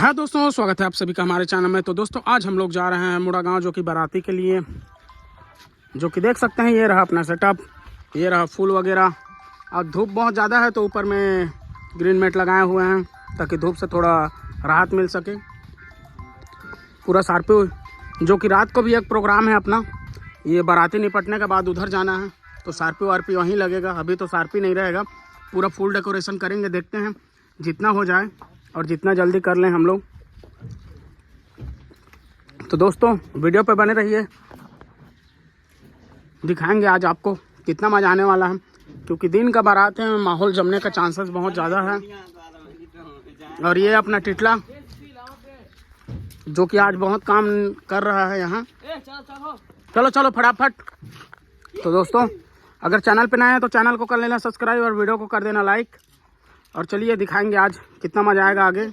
हाँ दोस्तों, स्वागत है आप सभी का हमारे चैनल में। तो दोस्तों आज हम लोग जा रहे हैं मुड़ा गांव, जो कि बाराती के लिए, जो कि देख सकते हैं ये रहा अपना सेटअप, ये रहा फूल वगैरह। और धूप बहुत ज़्यादा है तो ऊपर में ग्रीन मैट लगाए हुए हैं ताकि धूप से थोड़ा राहत मिल सके। पूरा सारपी, जो कि रात को भी एक प्रोग्राम है अपना, ये बाराती निपटने के बाद उधर जाना है तो सारपी वारपी वहीं लगेगा। अभी तो सारपी नहीं रहेगा, पूरा फुल डेकोरेशन करेंगे। देखते हैं जितना हो जाए और जितना जल्दी कर लें हम लोग। तो दोस्तों वीडियो पे बने रहिए, दिखाएंगे आज आपको कितना मज़ा आने वाला है, क्योंकि दिन का बारात है, माहौल जमने का चांसेस बहुत ज़्यादा है। और ये अपना टिटला, जो कि आज बहुत काम कर रहा है यहाँ। चलो चलो फटाफट। तो दोस्तों अगर चैनल पे नए हैं तो चैनल को कर लेना सब्सक्राइब और वीडियो को कर देना लाइक। और चलिए दिखाएंगे आज कितना मज़ा आएगा आगे।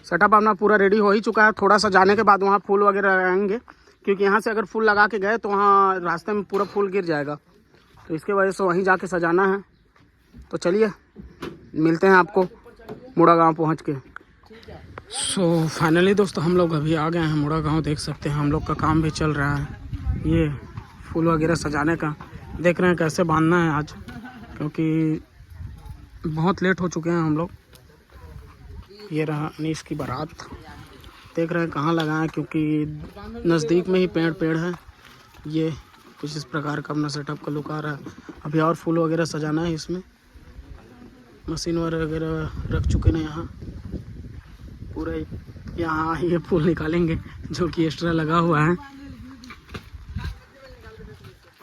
सेटअप अपना पूरा रेडी हो ही चुका है। थोड़ा सा जाने के बाद वहाँ फूल वगैरह लगाएंगे, क्योंकि यहाँ से अगर फूल लगा के गए तो वहाँ रास्ते में पूरा फूल गिर जाएगा, तो इसके वजह से वहीं जाके सजाना है। तो चलिए मिलते हैं आपको मुड़ा गाँव पहुँच के। सो फाइनली दोस्तों हम लोग अभी आ गए हैं मुड़ा गाँव। देख सकते हैं हम लोग का काम भी चल रहा है, ये फूल वगैरह सजाने का। देख रहे हैं कैसे बांधना है आज, क्योंकि बहुत लेट हो चुके हैं हम लोग। ये रहा अनीस की बारात, देख रहे हैं कहाँ लगाएं, क्योंकि नज़दीक में ही पेड़ है। ये कुछ इस प्रकार का अपना सेटअप का लुक आ रहा है। अभी और फूल वगैरह सजाना है इसमें, मशीन वगैरह रख चुके हैं यहाँ। पूरे यहाँ ये फूल निकालेंगे जो कि एक्स्ट्रा लगा हुआ है।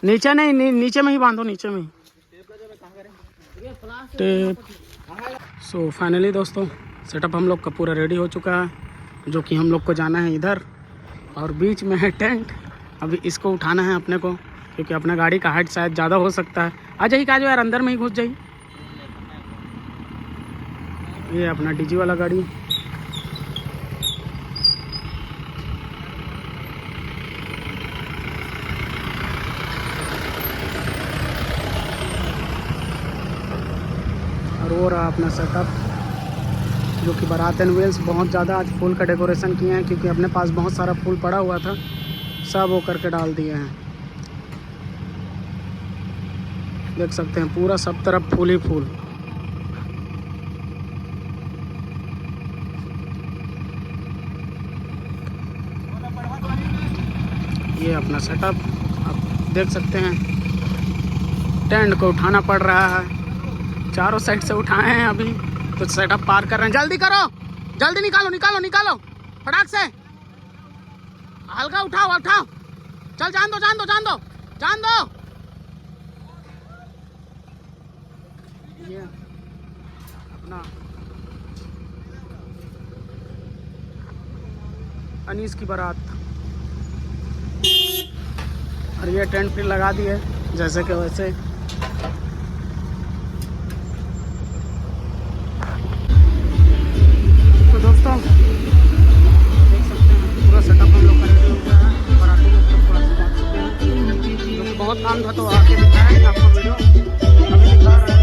नीचे नहीं, नीचे में ही बांधो, नीचे में ही टेप। सो फाइनली दोस्तों सेटअप हम लोग का पूरा रेडी हो चुका है, जो कि हम लोग को जाना है इधर। और बीच में है टेंट, अभी इसको उठाना है अपने को, क्योंकि अपना गाड़ी का हाइट शायद ज़्यादा हो सकता है। आ जाइए काजो यार, अंदर में ही घुस जाइए। ये अपना डीजी वाला गाड़ी, और वो रहा अपना सेटअप, जो कि बारात एंड व्हील्स। बहुत ज़्यादा आज फूल का डेकोरेशन किए हैं, क्योंकि अपने पास बहुत सारा फूल पड़ा हुआ था, सब वो करके डाल दिए हैं। देख सकते हैं पूरा सब तरफ फूल ही फूल। ये अपना सेटअप आप देख सकते हैं। टेंट को उठाना पड़ रहा है, चारों साइड से उठाए हैं अभी, तो सेटअप पार कर रहे हैं। जल्दी करो, जल्दी निकालो निकालो निकालो फटाक से। हल्का उठाओ उठाओ, चल जान दो जान दो जान दो जान दो। ये अपना अनीस की बारात, और ये टेंट फिर लगा दिए जैसे कि वैसे। तो दोस्तों देख सकते हैं पूरा सेटअप हम लोग का रेडी हो गया है। बाराती लोग तक पहुंच चुके हैं, जो कि बहुत काम था, तो आके दिखाएंगे आपको वीडियो। अभी दिखा रहा है।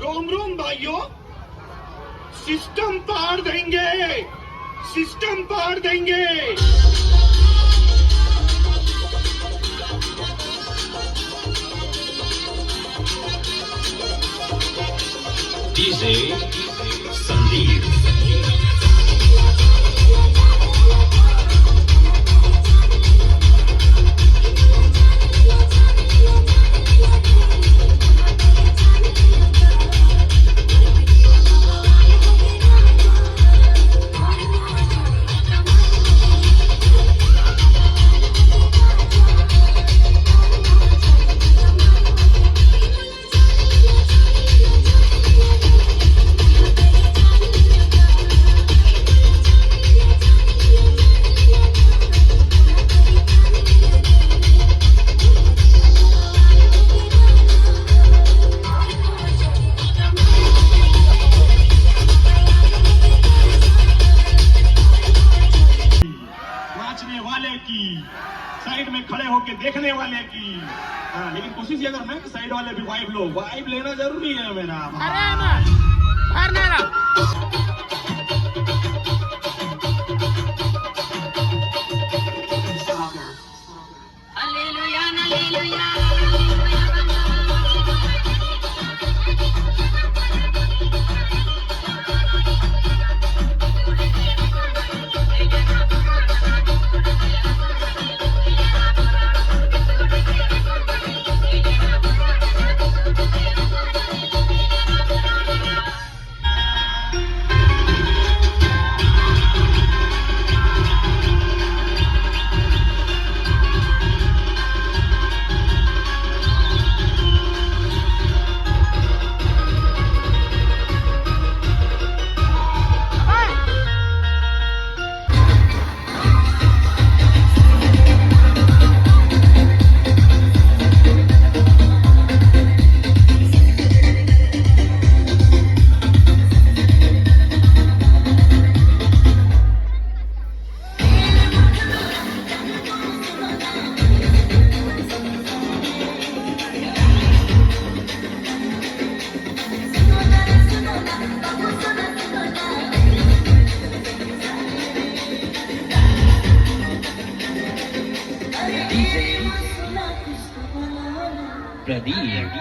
रोम रोम भाइयों, सिस्टम पार देंगे, सिस्टम पार देंगे। डीजे संदीप साइड में खड़े होके देखने वाले की। हाँ, लेकिन कोशिश ये करना है कि साइड वाले भी वाइब लो, वाइब लेना जरूरी है मेरा। प्रदीप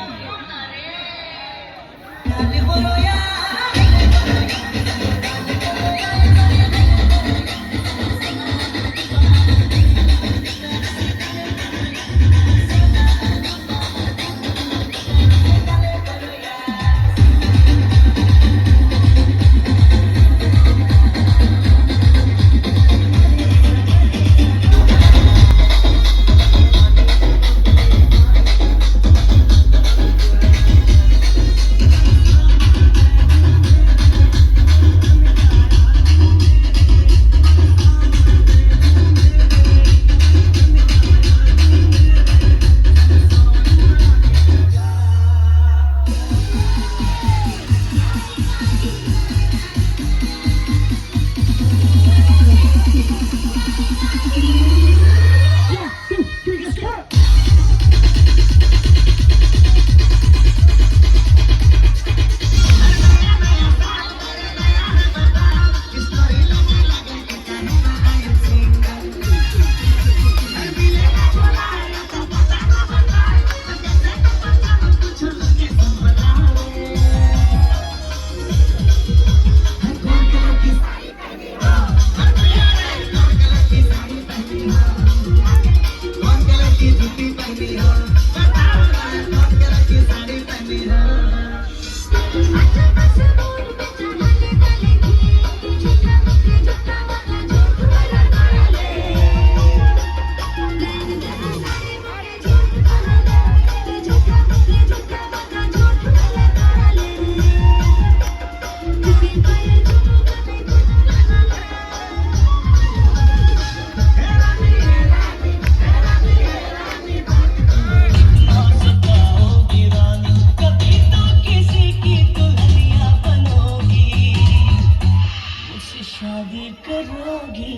शादी करोगी,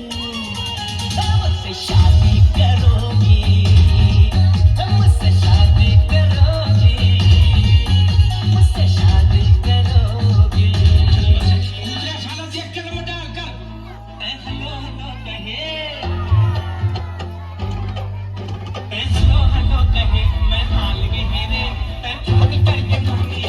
मुझसे शादी करोगी, मुझसे शादी करोगी, मुझसे शादी करोगी। हेलो हेलो कहे, हेलो हेलो कहे, मैं हाल में मेरे फोन करके मम्मी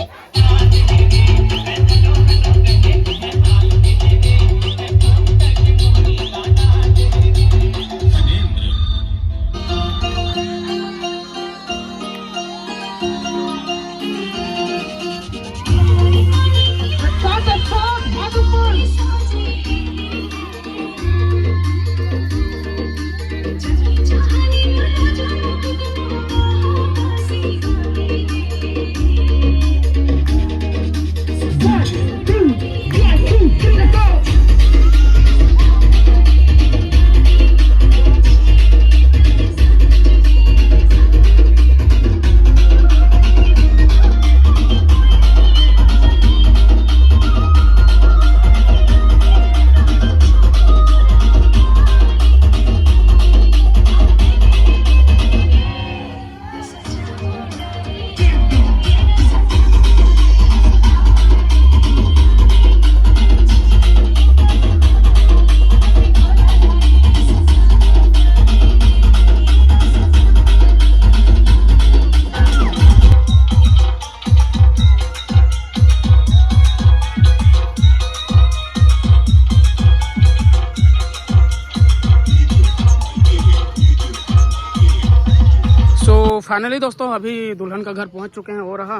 फाइनली दोस्तों अभी दुल्हन का घर पहुंच चुके हैं। हो रहा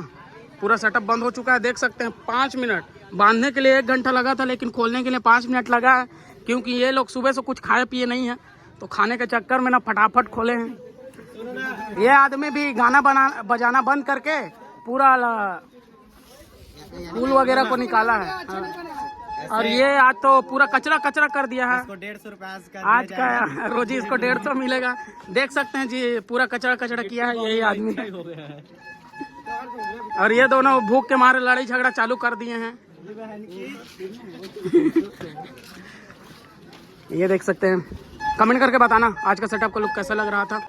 पूरा सेटअप बंद हो चुका है, देख सकते हैं। 5 मिनट बांधने के लिए 1 घंटा लगा था, लेकिन खोलने के लिए 5 मिनट लगा है, क्योंकि ये लोग सुबह से कुछ खाए पिए नहीं है, तो खाने के चक्कर में ना फटाफट खोले हैं। ये आदमी भी गाना बजाना बंद करके पूरा फूल वगैरह को निकाला है। और ये आज तो पूरा कचरा कचरा कर दिया है। इसको 150 रुपए आज का रोजी इसको 150 मिलेगा। देख सकते हैं जी, पूरा कचरा कचरा किया है यही आदमी है। और ये दोनों भूख के मारे लड़ाई झगड़ा चालू कर दिए हैं। ये देख सकते हैं, कमेंट करके बताना आज का सेटअप का लुक कैसा लग रहा था।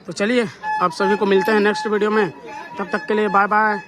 तो चलिए आप सभी को मिलते हैं नेक्स्ट वीडियो में, तब तक के लिए बाय बाय।